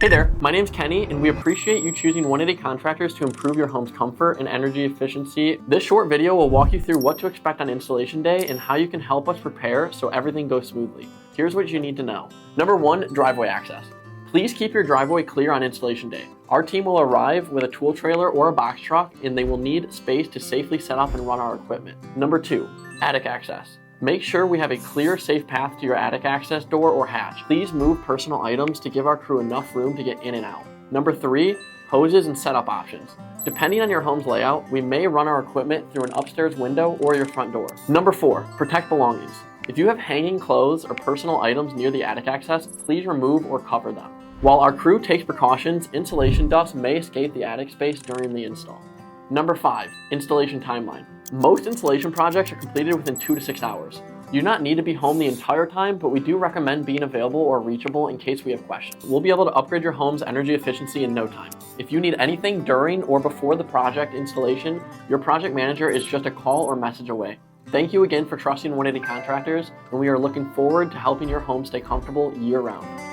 Hey there, my name's Kenny, and we appreciate you choosing 180 Contractors to improve your home's comfort and energy efficiency. This short video will walk you through what to expect on installation day and how you can help us prepare so everything goes smoothly. Here's what you need to know. Number 1, driveway access. Please keep your driveway clear on installation day. Our team will arrive with a tool trailer or a box truck, and they will need space to safely set up and run our equipment. Number 2, attic access. Make sure we have a clear, safe path to your attic access door or hatch. Please move personal items to give our crew enough room to get in and out. Number 3, hoses and setup options. Depending on your home's layout, we may run our equipment through an upstairs window or your front door. Number 4, protect belongings. If you have hanging clothes or personal items near the attic access, please remove or cover them. While our crew takes precautions, insulation dust may escape the attic space during the install. Number 5, installation timeline. Most installation projects are completed within 2 to 6 hours. You do not need to be home the entire time, but we do recommend being available or reachable in case we have questions. We'll be able to upgrade your home's energy efficiency in no time. If you need anything during or before the project installation, your project manager is just a call or message away. Thank you again for trusting 180 Contractors, and we are looking forward to helping your home stay comfortable year-round.